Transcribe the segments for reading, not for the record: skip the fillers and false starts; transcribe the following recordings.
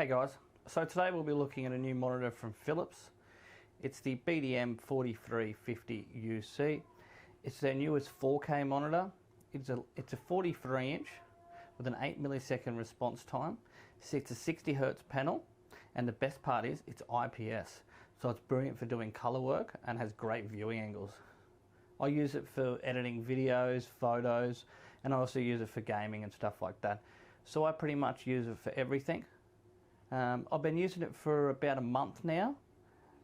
Hey guys, so today we'll be looking at a new monitor from Philips. It's the BDM 4350UC. It's their newest 4K monitor. It's a 43 inch with an 8 millisecond response time. It's a 60 Hz panel, and the best part is it's IPS. So it's brilliant for doing color work and has great viewing angles. I use it for editing videos, photos, and I also use it for gaming and stuff like that. So I pretty much use it for everything. I've been using it for about a month now,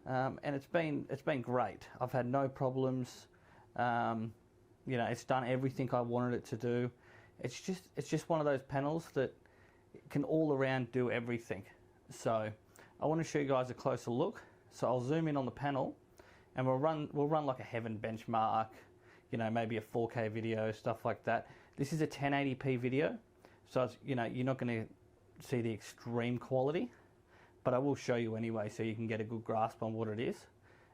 and it's been great. I've had no problems. It's done everything I wanted it to do. It's just one of those panels that can all around do everything. So I want to show you guys a closer look. So I'll zoom in on the panel, and we'll run like a Heaven benchmark, maybe a 4K video, stuff like that. This is a 1080p video, so it's, you're not going to see the extreme quality, but I will show you anyway so you can get a good grasp on what it is,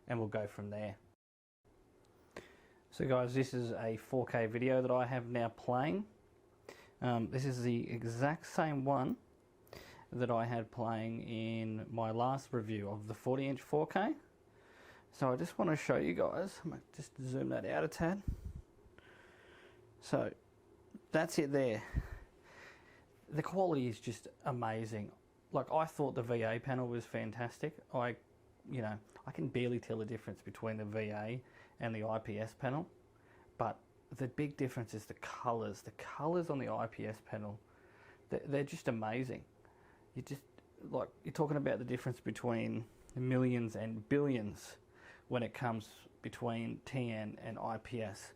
and we'll go from there. So guys, this is a 4K video that I have now playing. This is the exact same one that I had playing in my last review of the 40 inch 4K. So I just want to show you guys, I might just zoom that out a tad. So that's it there. The quality is just amazing. Like, I thought the VA panel was fantastic. I can barely tell the difference between the VA and the IPS panel, but the big difference is the colors. The colors on the IPS panel, they're just amazing. You're talking about the difference between millions and billions when it comes between TN and IPS.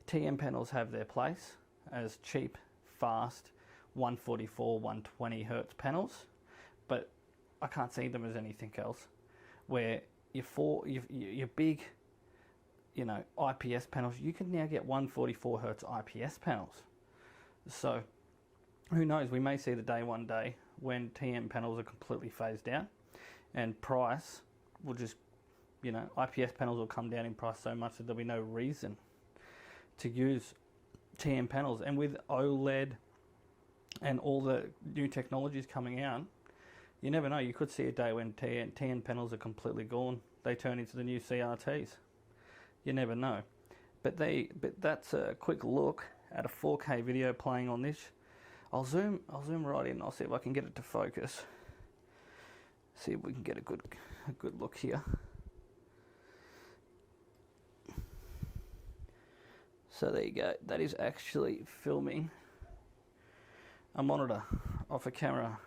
TN panels have their place as cheap, fast, 144, 120 Hertz panels, but I can't see them as anything else. Where your big, IPS panels, you can now get 144 Hertz IPS panels. So who knows? We may see the day one day when TN panels are completely phased out, and price will just, IPS panels will come down in price so much that there'll be no reason to use TN panels. And with OLED and all the new technologies coming out, you never know. You could see a day when TN panels are completely gone. They turn into the new CRTs. You never know. But that's a quick look at a 4K video playing on this. I'll zoom right in. I'll see if I can get it to focus. See if we can get a good look here. So there you go. That is actually filming a monitor off a camera.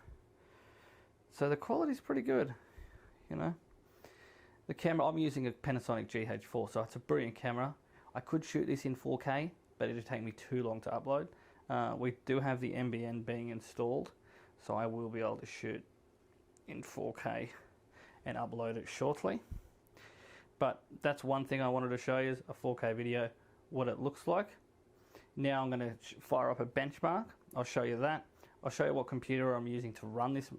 So the quality is pretty good, The camera, I'm using a Panasonic GH4, so it's a brilliant camera. I could shoot this in 4K, but it would take me too long to upload. We do have the NBN being installed, so I will be able to shoot in 4K and upload it shortly. But that's one thing I wanted to show you, is a 4K video, what it looks like. Now I'm going to fire up a benchmark. I'll show you that. I'll show you what computer I'm using to run this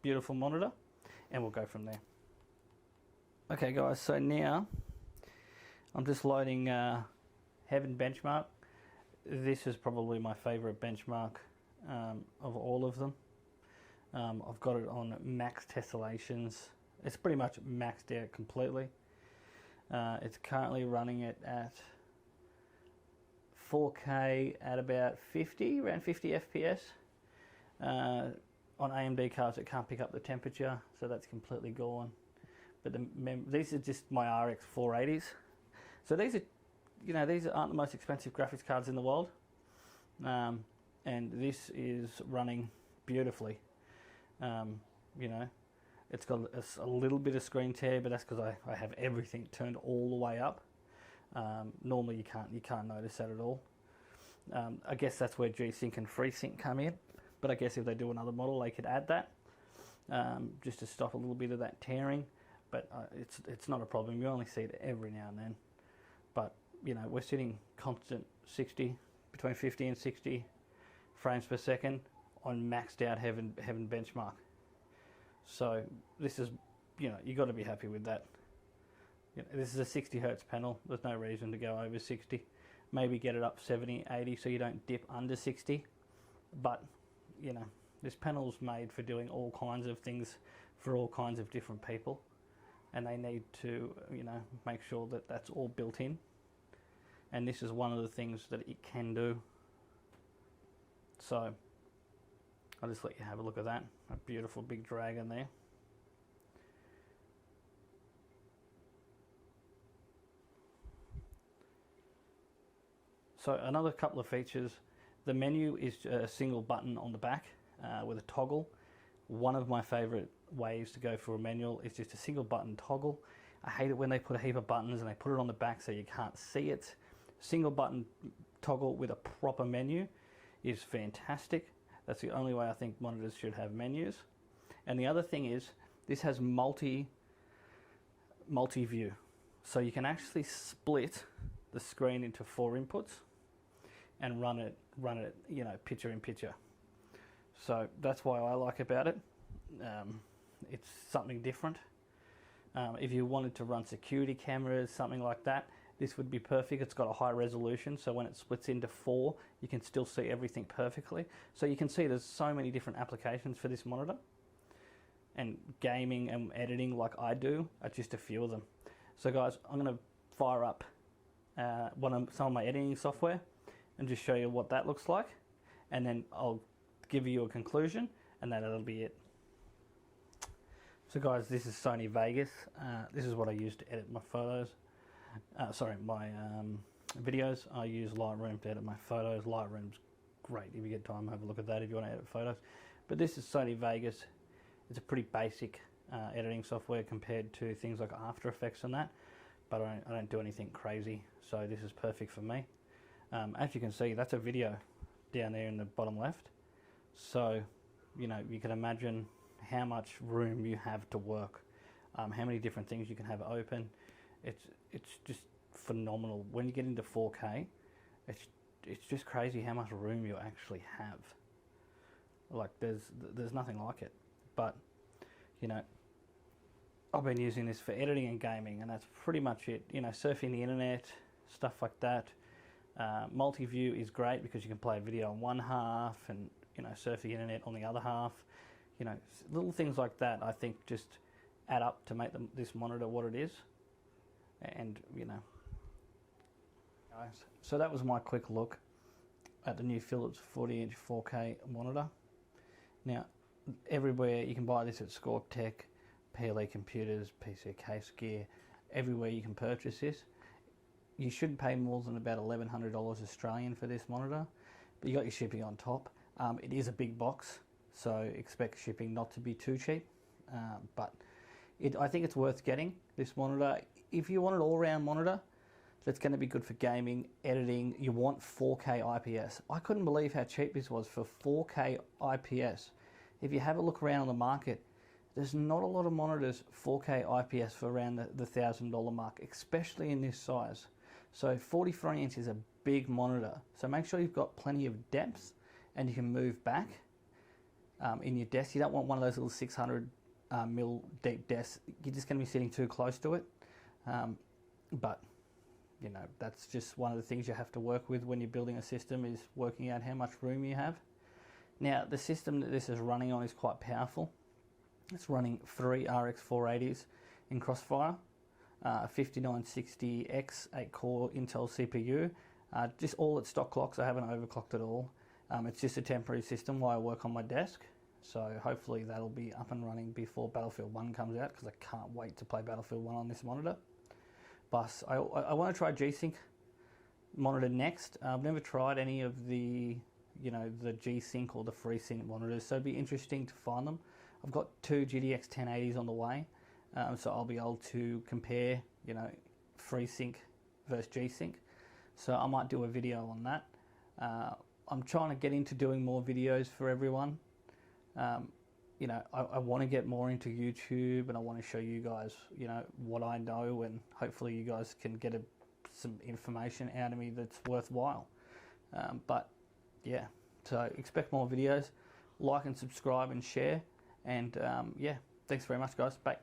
beautiful monitor, and we'll go from there. Okay guys, so now I'm just loading Heaven benchmark. This is probably my favorite benchmark of all of them. I've got it on max tessellations. It's pretty much maxed out completely. It's currently running it at 4K at about around 50 FPS. On AMD cards it can't pick up the temperature, so that's completely gone. But these are just my RX 480s. So these aren't the most expensive graphics cards in the world, and this is running beautifully. It's got a little bit of screen tear, but that's because I have everything turned all the way up. Normally you can't notice that at all. I guess that's where G-Sync and FreeSync come in, but I guess if they do another model they could add that, just to stop a little bit of that tearing. But it's not a problem. You only see it every now and then. But we're sitting constant 60, between 50 and 60 frames per second on maxed out Heaven benchmark. So this is, you got to be happy with that. This is a 60 Hertz panel. There's no reason to go over 60. Maybe get it up 70, 80 so you don't dip under 60. But, This panel's made for doing all kinds of things for all kinds of different people, and they need to, you know, make sure that that's all built in. And this is one of the things that it can do. So I'll just let you have a look at that. A beautiful big dragon there. So another couple of features, the menu is a single button on the back with a toggle. One of my favorite ways to go for a manual is just a single button toggle. I hate it when they put a heap of buttons and they put it on the back so you can't see it. Single button toggle with a proper menu is fantastic. That's the only way I think monitors should have menus. And the other thing is, this has multi-view. So you can actually split the screen into 4 inputs and run it, you know, picture in picture. So that's why I like about it. It's something different. If you wanted to run security cameras, something like that, this would be perfect. It's got a high resolution, so when it splits into 4, you can still see everything perfectly. So you can see there's so many different applications for this monitor. And gaming and editing like I do are just a few of them. So guys, I'm going to fire up some of my editing software and just show you what that looks like, and then I'll give you a conclusion, and that'll be it. So guys, this is Sony Vegas. This is what I use to edit my photos. My videos. I use Lightroom to edit my photos. Lightroom's great. If you get time, have a look at that if you want to edit photos. But this is Sony Vegas. It's a pretty basic editing software compared to things like After Effects and that, but I don't do anything crazy, so this is perfect for me. As you can see, that's a video down there in the bottom left. So, you know, you can imagine how much room you have to work, how many different things you can have open. It's just phenomenal. When you get into 4K, it's just crazy how much room you actually have. Like there's nothing like it. But, you know, I've been using this for editing and gaming, and that's pretty much it. You know, surfing the internet, stuff like that. Multi-view is great because you can play a video on one half and, you know, surf the internet on the other half. You know, little things like that I think just add up to make this monitor what it is. And, you know, guys, so that was my quick look at the new Philips 40-inch 4K monitor. Now, everywhere you can buy this at Scorp Tech, PLE Computers, PC Case Gear, everywhere you can purchase this. You shouldn't pay more than about $1,100 Australian for this monitor, but you got your shipping on top. It is a big box, so expect shipping not to be too cheap, but I think it's worth getting this monitor. If you want an all-round monitor that's going to be good for gaming, editing, you want 4K IPS. I couldn't believe how cheap this was for 4K IPS. If you have a look around on the market, there's not a lot of monitors 4K IPS for around the $1,000 mark, especially in this size. So 43 inch is a big monitor. So make sure you've got plenty of depth and you can move back in your desk. You don't want one of those little 600 mil deep desks. You're just going to be sitting too close to it. But, you know, that's just one of the things you have to work with when you're building a system, is working out how much room you have. Now, the system that this is running on is quite powerful. It's running 3 RX 480s in Crossfire, a 5960X 8-core Intel CPU, just all at stock clocks. I haven't overclocked at all. It's just a temporary system while I work on my desk, so hopefully that'll be up and running before Battlefield 1 comes out, because I can't wait to play Battlefield 1 on this monitor. But I want to try G-Sync monitor next. I've never tried any of the, you know, the G-Sync or the FreeSync monitors, so it'd be interesting to find them. I've got 2 GTX 1080s on the way, so I'll be able to compare, you know, FreeSync versus G-Sync. So I might do a video on that. I'm trying to get into doing more videos for everyone. You know, I want to get more into YouTube, and I want to show you guys, you know, what I know, and hopefully you guys can get some information out of me that's worthwhile. But yeah, so expect more videos. Like and subscribe and share. And yeah, thanks very much, guys. Bye.